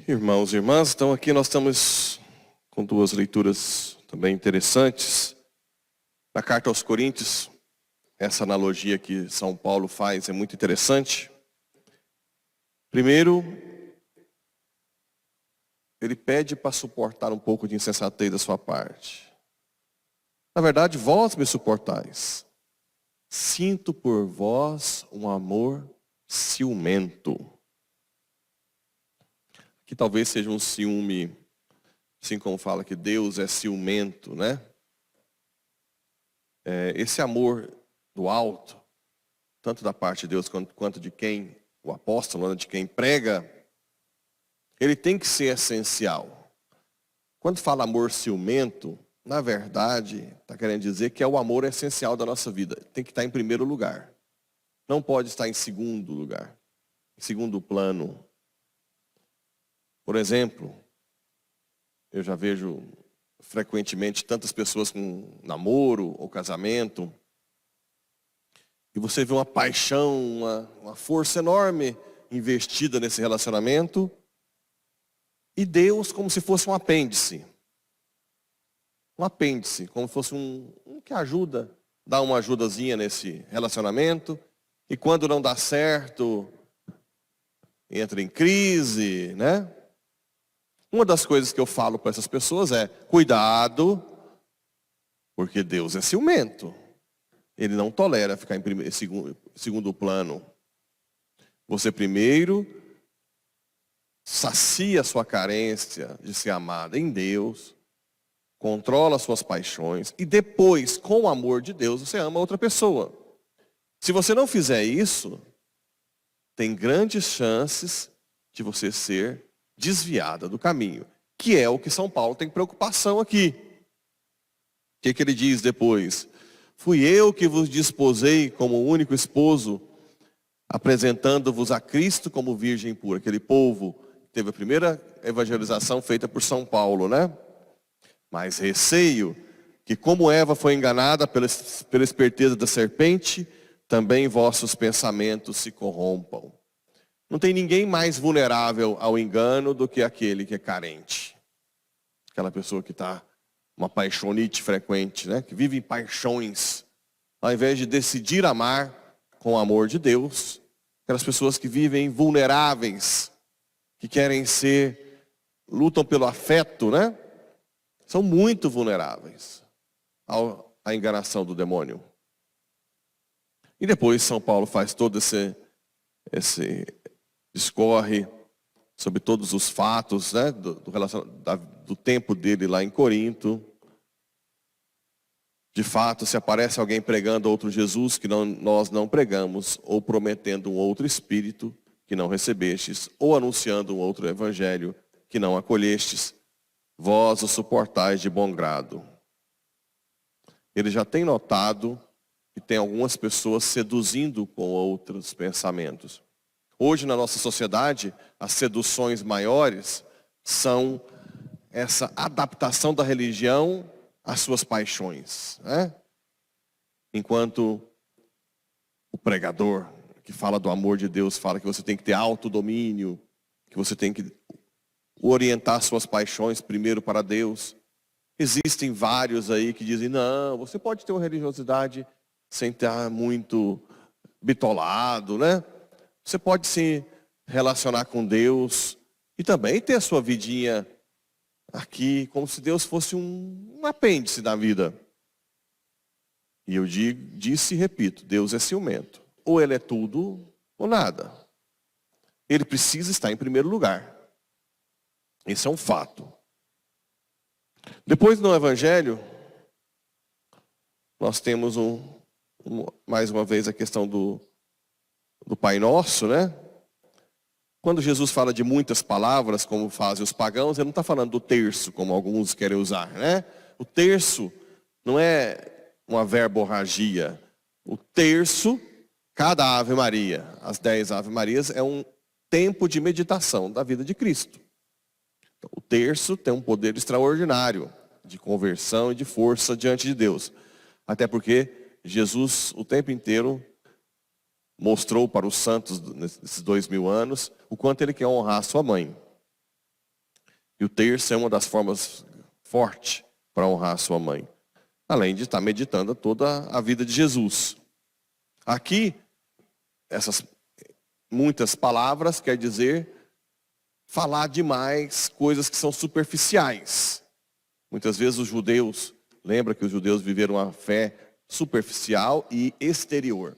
Irmãos e irmãs, então aqui nós estamos com duas leituras também interessantes. Na carta aos Coríntios, essa analogia que São Paulo faz é muito interessante. Primeiro, ele pede para suportar um pouco de insensatez da sua parte. Na verdade, vós me suportais. Sinto por vós um amor ciumento. Que talvez seja um ciúme, assim como fala que Deus é ciumento, né? Esse amor do alto, tanto da parte de Deus quanto de quem, o apóstolo, de quem prega, ele tem que ser essencial. Quando fala amor ciumento, na verdade, está querendo dizer que é o amor essencial da nossa vida. Tem que estar em primeiro lugar. Não pode estar em segundo lugar, em segundo plano. Por exemplo, eu já vejo frequentemente tantas pessoas com namoro ou casamento, e você vê uma paixão, uma força enorme investida nesse relacionamento, e Deus como se fosse um apêndice. Um apêndice, como se fosse um que ajuda, dá uma ajudazinha nesse relacionamento, e quando não dá certo, entra em crise, né? Uma das coisas que eu falo para essas pessoas é, cuidado, porque Deus é ciumento. Ele não tolera ficar em segundo plano. Você primeiro sacia a sua carência de ser amada em Deus, controla as suas paixões, e depois, com o amor de Deus, você ama outra pessoa. Se você não fizer isso, tem grandes chances de você ser desviada do caminho, que é o que São Paulo tem preocupação aqui. O que ele diz depois? Fui eu que vos desposei como único esposo, apresentando-vos a Cristo como virgem pura. Aquele povo teve a primeira evangelização feita por São Paulo, né? Mas receio que como Eva foi enganada pela esperteza da serpente, também vossos pensamentos se corrompam. Não tem ninguém mais vulnerável ao engano do que aquele que é carente. Aquela pessoa que está uma paixonite frequente, né? Que vive em paixões, ao invés de decidir amar com o amor de Deus. Aquelas pessoas que vivem vulneráveis, que querem lutam pelo afeto, né? São muito vulneráveis à enganação do demônio. E depois São Paulo faz todo esse discorre sobre todos os fatos, né, do tempo dele lá em Corinto. De fato, se aparece alguém pregando outro Jesus que nós não pregamos, ou prometendo um outro Espírito que não recebestes, ou anunciando um outro Evangelho que não acolhestes, vós o suportais de bom grado. Ele já tem notado que tem algumas pessoas seduzindo com outros pensamentos. Hoje, na nossa sociedade, as seduções maiores são essa adaptação da religião às suas paixões, né? Enquanto o pregador que fala do amor de Deus fala que você tem que ter autodomínio, que você tem que orientar suas paixões primeiro para Deus. Existem vários aí que dizem, não, você pode ter uma religiosidade sem estar muito bitolado, né? Você pode se relacionar com Deus e também ter a sua vidinha aqui, como se Deus fosse um apêndice da vida. E eu disse e repito, Deus é ciumento. Ou ele é tudo ou nada. Ele precisa estar em primeiro lugar. Esse é um fato. Depois no Evangelho, nós temos mais uma vez a questão do Pai Nosso, né? Quando Jesus fala de muitas palavras, como fazem os pagãos, ele não está falando do terço, como alguns querem usar, né? O terço não é uma verborragia. O terço Cada Ave Maria, as 10 Ave Marias, é um tempo de meditação da vida de Cristo. Então, o terço tem um poder extraordinário de conversão e de força diante de Deus. Até porque Jesus, o tempo inteiro, mostrou para os santos nesses 2000 anos o quanto ele quer honrar a sua mãe. E o terço é uma das formas fortes para honrar a sua mãe. Além de estar meditando toda a vida de Jesus. Aqui, essas muitas palavras quer dizer falar demais coisas que são superficiais. Muitas vezes os judeus, lembra que os judeus viveram uma fé superficial e exterior.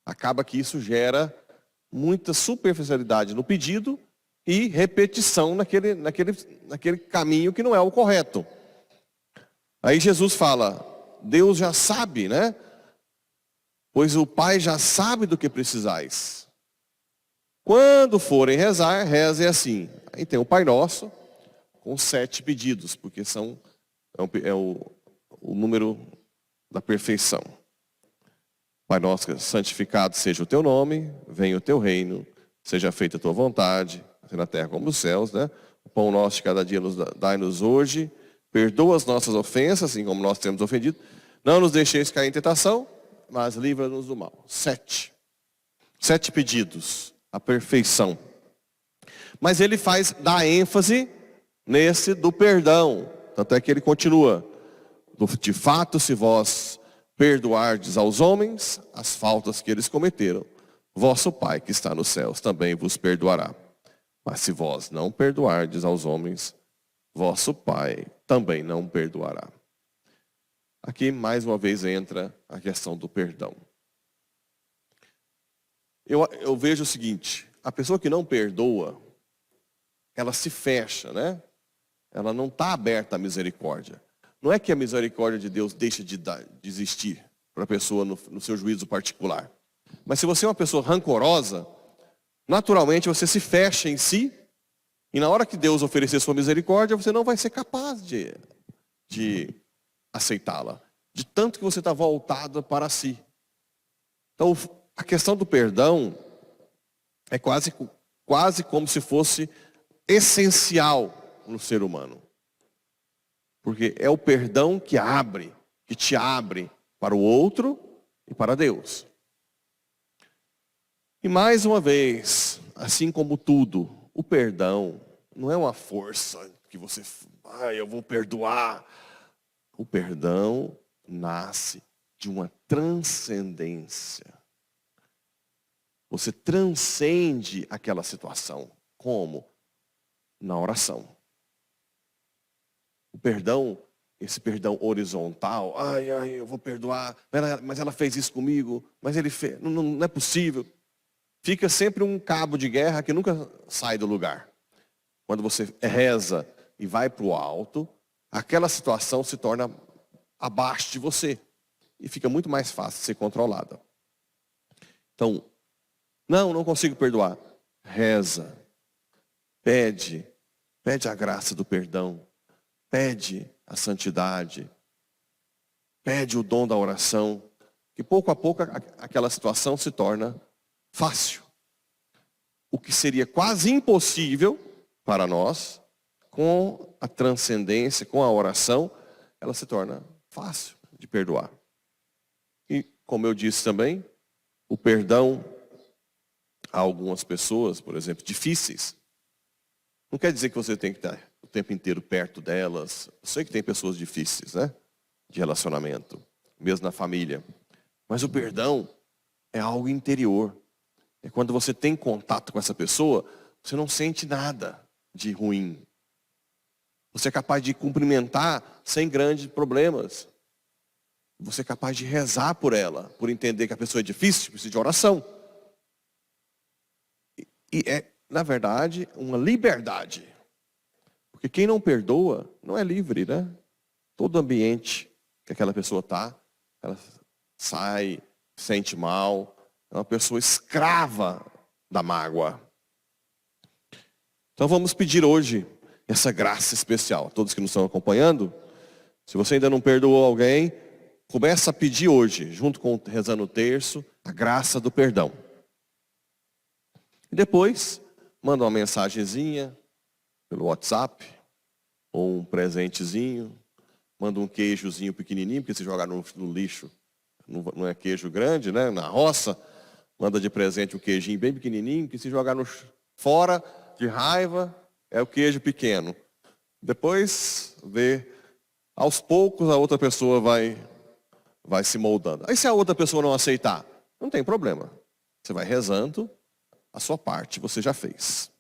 Acaba que isso gera muita superficialidade no pedido e repetição naquele caminho que não é o correto. Aí Jesus fala, Deus já sabe, né? Pois o Pai já sabe do que precisais. Quando forem rezar, rezem assim. Aí tem o Pai Nosso, com 7 pedidos, porque é o número da perfeição. Pai Nosso, santificado seja o teu nome, venha o teu reino, seja feita a tua vontade, assim na terra como nos céus, né? O pão nosso de cada dia dai-nos hoje, perdoa as nossas ofensas, assim como nós temos ofendido. Não nos deixeis cair em tentação, mas livra-nos do mal. 7 pedidos, a perfeição. Mas ele dá ênfase nesse do perdão. Tanto é que ele continua. De fato, se vós perdoardes aos homens as faltas que eles cometeram, vosso Pai que está nos céus também vos perdoará. Mas se vós não perdoardes aos homens, vosso Pai também não perdoará. Aqui mais uma vez entra a questão do perdão. Eu vejo o seguinte, a pessoa que não perdoa, ela se fecha, né? Ela não está aberta à misericórdia. Não é que a misericórdia de Deus deixa de existir para a pessoa no seu juízo particular. Mas se você é uma pessoa rancorosa, naturalmente você se fecha em si, e na hora que Deus oferecer sua misericórdia, você não vai ser capaz de aceitá-la. De tanto que você está voltado para si. Então, a questão do perdão é quase como se fosse essencial no ser humano. Porque é o perdão que te abre para o outro e para Deus. E mais uma vez, assim como tudo, o perdão não é uma força que você, eu vou perdoar. O perdão nasce de uma transcendência. Você transcende aquela situação. Como? Na oração. O perdão, esse perdão horizontal, eu vou perdoar, mas ela fez isso comigo, mas ele fez, não é possível. Fica sempre um cabo de guerra que nunca sai do lugar. Quando você reza e vai para o alto, aquela situação se torna abaixo de você e fica muito mais fácil de ser controlada. Então, não consigo perdoar. Reza, pede a graça do perdão. Pede a santidade, pede o dom da oração, que pouco a pouco aquela situação se torna fácil. O que seria quase impossível para nós, com a transcendência, com a oração, ela se torna fácil de perdoar. E, como eu disse também, o perdão a algumas pessoas, por exemplo, difíceis, não quer dizer que você tem que estar o tempo inteiro perto delas. Eu sei que tem pessoas difíceis, né? De relacionamento, mesmo na família. Mas o perdão é algo interior. É quando você tem contato com essa pessoa, você não sente nada de ruim. Você é capaz de cumprimentar sem grandes problemas. Você é capaz de rezar por ela, por entender que a pessoa é difícil, precisa de oração. E é, na verdade, uma liberdade. Porque quem não perdoa não é livre, né? Todo ambiente que aquela pessoa está, ela sai, sente mal, é uma pessoa escrava da mágoa. Então vamos pedir hoje essa graça especial. Todos que nos estão acompanhando, se você ainda não perdoou alguém, começa a pedir hoje, junto com rezando o terço, a graça do perdão. E depois, manda uma mensagenzinha pelo WhatsApp, ou um presentezinho, manda um queijozinho pequenininho, porque se jogar no lixo não é queijo grande, né? Na roça, manda de presente um queijinho bem pequenininho, que se jogar fora de raiva, é o queijo pequeno. Depois, aos poucos a outra pessoa vai se moldando. Aí se a outra pessoa não aceitar, não tem problema. Você vai rezando, a sua parte você já fez.